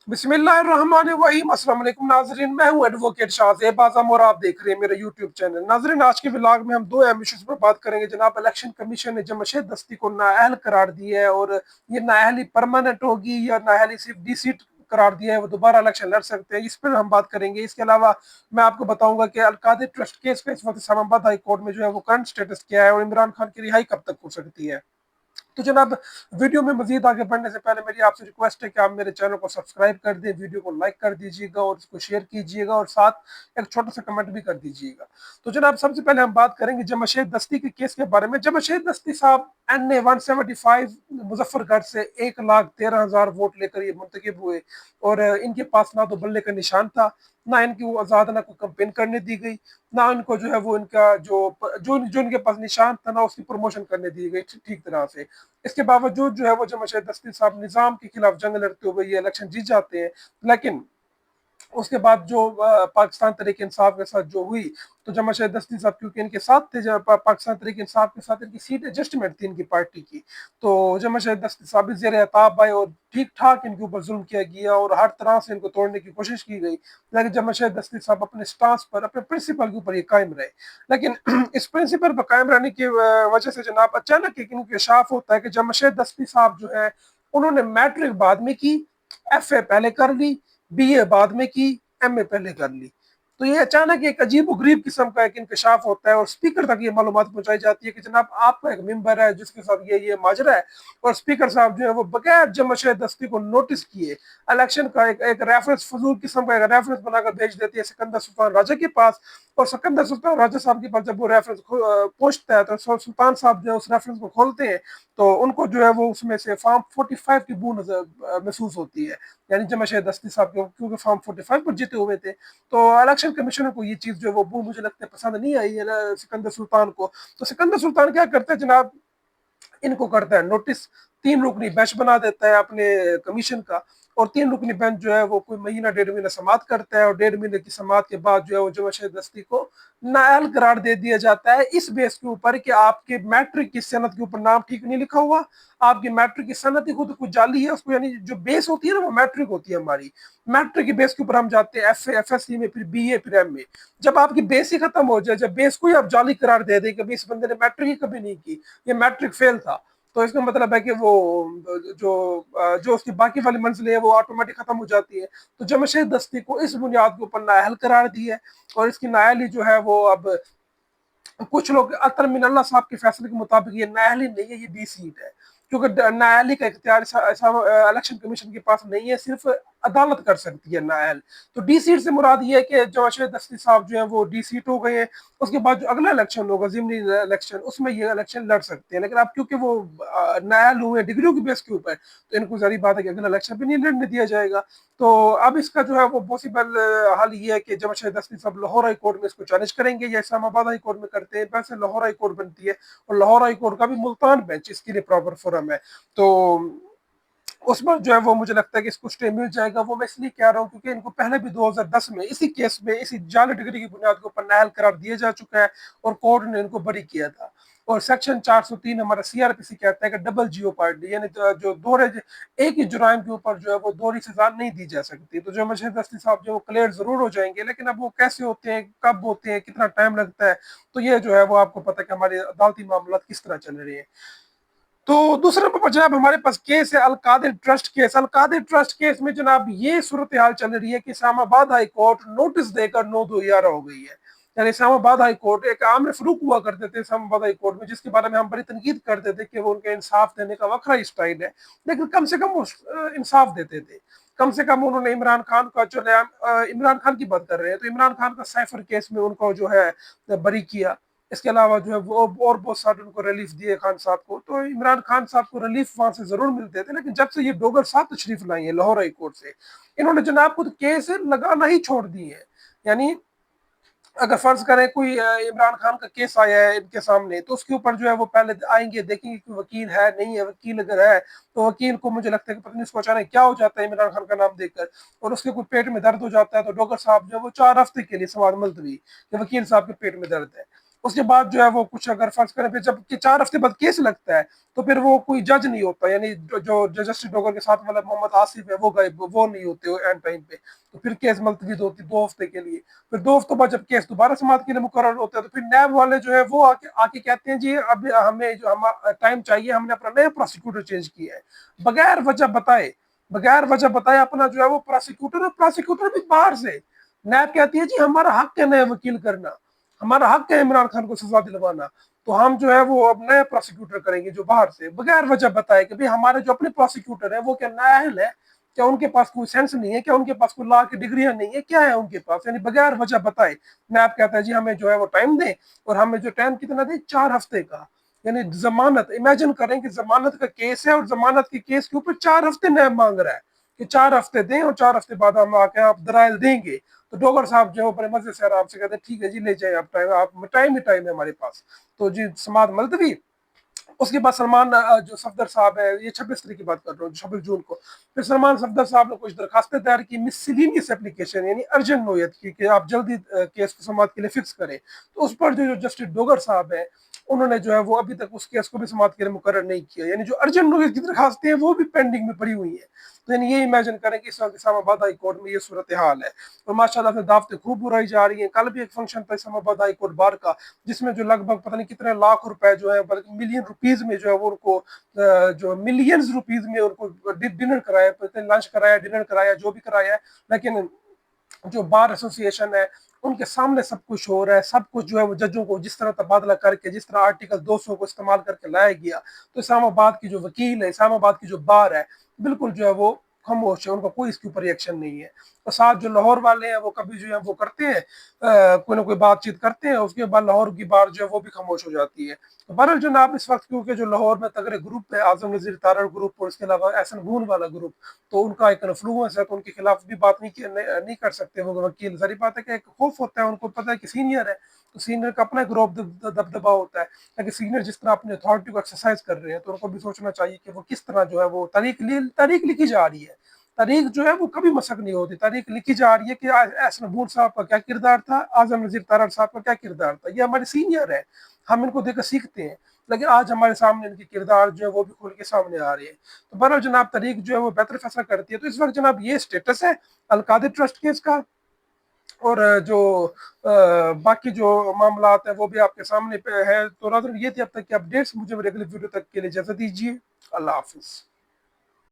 बिस्मिल्लाहिर्रहमानिर्रहीम। अस्सलाम वालेकुम नाजरीन, मैं हूं एडवोकेट शाहजेब आजम और आप देख रहे हैं मेरा यूट्यूब चैनल। नाजरीन, आज के व्लॉग में हम दो अहम इश्यूज पर बात करेंगे। जनाब, इलेक्शन कमीशन ने जमशेद दस्ती को नाअहल करार दिया है और ये नाअहली परमानेंट होगी या नाअहली सिर्फ डी सीट करार दिया है, वो दोबारा इलेक्शन लड़ सकते हैं, इस पर हम बात करेंगे। इसके अलावा मैं आपको बताऊंगा कि अलकादिर ट्रस्ट केस का इस वक्त इस्लामाबाद हाई कोर्ट में जो है वो करंट स्टेटस क्या है और इमरान खान की रिहाई कब तक हो सकती है। तो जनाब, वीडियो में मजीद आगे बढ़ने से पहले मेरी आपसे रिक्वेस्ट है कि आप मेरे चैनल को सब्सक्राइब कर दें, वीडियो को लाइक कर दीजिएगा और इसको शेयर कीजिएगा और साथ एक छोटा सा कमेंट भी कर दीजिएगा। तो जनाब, सबसे पहले हम बात करेंगे जमशेद दस्ती के केस के बारे में। जमशेद दस्ती साहब NA 175 मुजफ्फरगढ़ से 1,13,000 वोट लेकर ये मुंतखब हुए और इनके पास ना तो बल्ले का निशान था, ना इनकी वो आज़ाद ना कोई कंपेन करने दी गई, ना इनको जो है वो इनका जो इनके पास निशान था ना उसकी प्रमोशन करने दी गई ठीक तरह से। इसके बावजूद जो है वो जमशेद दस्ती साहब निज़ाम के खिलाफ जंग लड़ते हुए ये इलेक्शन जीत जाते हैं। लेकिन उसके बाद जो पाकिस्तान तहरीक इंसाफ के साथ जो हुई, तो जमाशेद दस्ती साहब क्योंकि इनके साथ थे, जब पाकिस्तान तहरीक इंसाफ के साथ इनकी सीट एडजस्टमेंट थी इनकी पार्टी की, तो जमाशेद दस्ती साहब जेर एताब आए और ठीक ठाक इनके ऊपर जुल्म किया गया और हर तरह से इनको तोड़ने की कोशिश की गई। लेकिन जमाशेद दस्ती साहब अपने स्टांस पर, अपने प्रिंसिपल के ऊपर ये कायम रहे। लेकिन इस प्रिंसिपल पर कायम रहने की वजह से जनाब अचानक एक इंकशाफ होता है कि जमाशेद दस्ती साहब जो है उन्होंने मैट्रिक बाद में की, FA पहले कर ली, BA बाद में की, MA पहले कर ली। तो ये अचानक एक अजीब व गरीब किस्म का एक इंकशाफ होता है और स्पीकर तक ये मालूमात पहुंचाई जाती है कि जनाब आपका एक मेंबर है जिसके साथ ये माजरा है। और स्पीकर साहब जो है वो बगैर जमशेद दस्ती को नोटिस किए इलेक्शन का एक रेफरेंस, फजूल किस्म का एक रेफरेंस बनाकर भेज देती है सिकंदर सुल्तान राजा के पास। और सिकंदर सुल्तान राजा साहब के पास जब वो रेफरेंस पहुंचता है तो सुल्तान साहब जो है उस रेफरेंस को खोलते हैं, तो उनको जो है वो उसमें से फॉर्म 45 की बू महसूस होती है, यानी जमशेद दस्ती साहब क्योंकि फॉर्म 45 पर जीते हुए थे। तो इलेक्शन कमिश्नर को ये चीज जो है वो मुझे लगता है पसंद नहीं आई है ना सिकंदर सुल्तान को। तो सिकंदर सुल्तान क्या करते हैं जनाब, इनको करता है नोटिस, 3 रुकनी बेंच बना देता है अपने कमीशन का। और 3 रुकनी बेंच जो है वो कोई महीना 1.5 महीना समाप्त करता है और 1.5 महीने की समाप्त के बाद जो है वो जमशेद दस्ती को नाअहल करार दे दिया जाता है, इस बेस के ऊपर कि आपके मैट्रिक की सनद के ऊपर नाम ठीक नहीं लिखा हुआ, आपकी मैट्रिक की सनद ही खुद कुछ जाली है उसको, यानी जो बेस होती है ना वो मैट्रिक होती है हमारी, मैट्रिक के बेस के ऊपर हम जाते हैं FA FSC में, फिर BA, फिर MA। जब आपकी बेस ही खत्म हो जाए, जब बेस को ही आप जाली करार दे दें कि इस बंदे ने मैट्रिक ही कभी नहीं की, ये मैट्रिक फेल था, तो इसका मतलब है कि वो जो जो उसकी बाकी वाली मंजिलें हैं वो ऑटोमेटिक खत्म हो जाती है। तो जमशेद दस्ती को इस बुनियाद के ऊपर नाअहल करार दी है और इसकी नाअहली जो है वो अब कुछ लोग अतर मिनल्ला साहब के फैसले के मुताबिक ये नाअहली नहीं है, ये डी सीट है, क्योंकि नाअहली का इख्तियार इलेक्शन कमीशन के पास नहीं है, सिर्फ अदालत कर सकती है नाअहल। तो डी सीट से मुराद ये है कि जवाशेद दस्ती साहब जो है वो डी सीट हो गए हैं, उसके बाद जो अगला इलेक्शन होगा जिमनी इलेक्शन, उसमें ये इलेक्शन लड़ सकते हैं। लेकिन अब क्योंकि वो नाअहल हुए डिग्रियों की बेस के ऊपर, तो इनको सारी बात है कि अगला इलेक्शन भी नहीं लड़ने दिया जाएगा। तो अब इसका जो है वो पॉसिबल हल ये है कि जमशेद दस्ती साहब लाहौर हाई कोर्ट में इसको चैलेंज करेंगे या इस्लामाबाद हाई कोर्ट में करते हैं। वैसे लाहौर हाई कोर्ट बनती है और लाहौर हाई कोर्ट का भी मुल्तान बेंच इसके लिए प्रॉपर फोरम है, तो उस पर जो है वो मुझे लगता है कि इसको स्टे मिल जाएगा। वो मैं इसलिए कह रहा हूँ क्योंकि इनको पहले भी 2010 में इसी केस में इसी जाली डिग्री की बुनियाद के ऊपर नाअहल करार दिया जा चुका है और कोर्ट ने इनको बरी किया था। और सेक्शन 403 हमारा CRPC कहता है कि डबल जियो पार्टी, यानी जो दोहरे एक ही जुराइम के ऊपर जो है वो दोहरी सजा नहीं दी जा सकती। तो जो मशहद दस्ती साहब जो क्लियर जरूर हो जाएंगे, लेकिन अब वो कैसे होते हैं, कब होते हैं, कितना टाइम लगता है, तो ये जो है वो आपको पता है कि हमारे अदालती मामला किस तरह चल रहे हैं। तो दूसरे नंबर पर जनाब हमारे पास केस है Al-Qadir trust case. Al-Qadir trust case में जनाब ये सूरत हाल चल रही है कि इस्लामाबाद हाई कोर्ट नोटिस देकर 9/2/11 हो गई है। यानी इस्लामाबाद हाई कोर्ट, एक आमर फरूक हुआ करते थे इस्लामाबाद हाई कोर्ट में, जिसके बारे में हम बड़ी तनकीद करते थे कि वो उनके इंसाफ देने का वखरा स्टाइल है, लेकिन कम से कम वो इंसाफ देते थे। कम से कम उन्होंने इमरान खान का, चले इमरान खान की बात कर रहे हैं तो इमरान खान का साइफर केस में उनको जो है बरी किया। इसके अलावा जो है वो और बहुत सारे उनको रिलीफ दिए खान साहब को, तो इमरान खान साहब को रिलीफ वहां से जरूर मिलते थे। लेकिन जब से ये डोगर साहब तशरीफ लाई है लाहौर हाई कोर्ट से, इन्होंने जनाब खुद केस लगाना ही छोड़ दिए है। यानी अगर फर्ज करें कोई इमरान खान का केस आया है इनके सामने, तो उसके ऊपर जो है वो पहले आएंगे, देखेंगे कि वकील है नहीं है। वकील अगर है तो वकील को मुझे लगता है कि पता नहीं उसको अचानक क्या हो जाता है इमरान खान का नाम देखकर, और उसके कोई पेट में दर्द हो जाता है, तो डॉक्टर साहब जो है वो 4 हफ्ते के लिए सवाल मुलतवी कि वकील साहब के पेट में दर्द है। اس کے بعد جو ہے وہ کچھ اگر فرض کریں پھر جب کہ 4 ہفتے بعد کیس لگتا ہے تو پھر وہ کوئی جج نہیں ہوتا، یعنی جو جسٹس ڈوگر کے ساتھ والا محمد آصف ہے وہ وہ نہیں ہوتے اینڈ ٹائم پہ، تو پھر کیس ملتوی ہوتی 2 ہفتے کے لیے، پھر 2 ہفتوں بعد جب کیس دوبارہ سماعت کے لیے مقرر ہوتا ہے تو پھر نیب والے جو ہے وہ آ کے کہتے ہیں جی اب ہمیں جو ٹائم چاہیے، ہم نے اپنا نیا پروسیکیوٹر چینج کیا ہے، بغیر وجہ بتائے اپنا جو ہے وہ پروسیکیوٹر بھی باہر سے، نیب کہتی ہے جی ہمارا حق ہے نیا وکیل کرنا، ہمارا حق ہے عمران خان کو سزا دلوانا، تو ہم جو ہے وہ اب نئے پروسیکیوٹر کریں گے جو باہر سے، بغیر وجہ بتائے کہ ہمارے جو اپنے پروسیکیوٹر ہیں وہ کیا نااہل ہے، کیا ان کے پاس کوئی سینس نہیں ہے، کیا ان کے پاس کوئی لا کی ڈگریاں نہیں ہے، کیا ہے ان کے پاس، یعنی بغیر وجہ بتائے نیب کہتا ہے جی ہمیں جو ہے وہ ٹائم دیں، اور ہمیں جو ٹائم کتنا دیں 4 ہفتے کا، یعنی ضمانت، امیجن کریں کہ ضمانت کا کیس ہے اور ضمانت کے کیس کے اوپر 4 ہفتے نیب مانگ رہا ہے کہ 4 ہفتے دیں اور 4 ہفتے بعد ہم آ کے آپ درائل دیں گے، تو ڈوگر صاحب جو ہے بڑے مزے سے آرام سے کہتے ہیں ٹھیک ہے جی لے جائیں آپ ٹائم ہی ٹائم ہے ہمارے پاس، تو جی سماعت ملتوی۔ اس کے بعد سلمان جو صفدر صاحب ہے، یہ 26 تاریخ کی بات کر رہا ہوں، 26 جون کو پھر سلمان صفدر صاحب نے کچھ درخواستیں دائر کی مسلینیس اپلیکیشن، یعنی ارجنٹ نوعیت کی کہ آپ جلدی کیس کو سماعت کے لیے فکس کریں، تو اس پر جو جسٹس ڈوگر صاحب ہیں انہوں نے جو ہے وہ ابھی تک اس کیس کو بھی سماعت کے لیے مقرر نہیں کیا، یعنی جو ارجنٹ نوعیت کی درخواستیں ہیں وہ بھی پینڈنگ میں پڑی ہوئی ہیں، تو یعنی یہ امیجن کریں کہ اس وقت اسلام آباد ہائی کورٹ میں یہ صورتحال ہے، اور ماشاء اللہ سے دعوتیں خوب برائی جا رہی ہیں، کل بھی ایک فنکشن تھا اسلام آباد ہائی کورٹ بار کا جس میں جو لگ بھگ پتہ نہیں کتنے لاکھ روپے جو ہے بلکہ ملین روپیز میں جو ہے وہ ان کو جو ملینز روپیز میں ان کو ڈنر کرایا، لنچ کرایا، ڈنر کرایا، جو بھی کرایا ہے، لیکن جو بار ایسوسی ایشن ہے ان کے سامنے سب کچھ ہو رہا ہے، سب کچھ جو ہے وہ ججوں کو جس طرح تبادلہ کر کے، جس طرح آرٹیکل 200 کو استعمال کر کے لایا گیا، تو اسلام آباد کی جو وکیل ہے، اسلام آباد کی جو بار ہے بالکل جو ہے وہ خاموش ہے، ان کا کوئی اس کے اوپر ریئیکشن نہیں ہے، اور ساتھ جو لاہور والے ہیں وہ کبھی جو ہے وہ کرتے ہیں کوئی نہ کوئی بات چیت کرتے ہیں، اس کے بعد لاہور کی بار جو ہے وہ بھی خاموش ہو جاتی ہے، تو بہرحال جناب اس وقت کیونکہ جو لاہور میں تگڑے گروپ ہے، اعظم وزیر تارڑ گروپ اور اس کے علاوہ احسن گون والا گروپ، تو ان کا ایک انفلوئنس ہے، تو ان کے خلاف بھی بات نہیں کر سکتے وہ وکیل، ظاہر بات ہے کہ ایک خوف ہوتا ہے، ان کو پتہ ہے کہ سینئر ہے، تو سینئر کا اپنا ایک روب دبدبا ہوتا ہے، لیکن سینئر جس طرح اپنے اتھارٹی کو ایکسرسائز کر رہے ہیں تو ان کو بھی سوچنا چاہیے کہ وہ کس طرح جو ہے وہ تاریخ لکھی جا رہی ہے، تاریخ جو ہے وہ کبھی مسق نہیں ہوتی، تاریخ لکھی جا رہی ہے کہ احسن گون صاحب کا کیا کردار تھا، اعظم وزیر تارڑ صاحب کا کیا کردار تھا، یہ ہمارے سینئر ہے، ہم ان کو دیکھ کر سیکھتے ہیں، لیکن آج ہمارے سامنے ان کے کردار جو ہے وہ بھی کھل کے سامنے آ رہے ہیں، تو بہرحال جناب تاریخ جو ہے وہ بہتر فیصلہ کرتی ہے، تو اس وقت جناب یہ اسٹیٹس ہے القادر ٹرسٹ کیس کا، اور جو باقی جو معاملات ہیں وہ بھی آپ کے سامنے پہ ہے، تو ناظرین یہ تھی اب تک کی اپڈیٹس، مجھے میرے اگلی ویڈیو تک کے لیے اجازت دیجیے، اللہ حافظ۔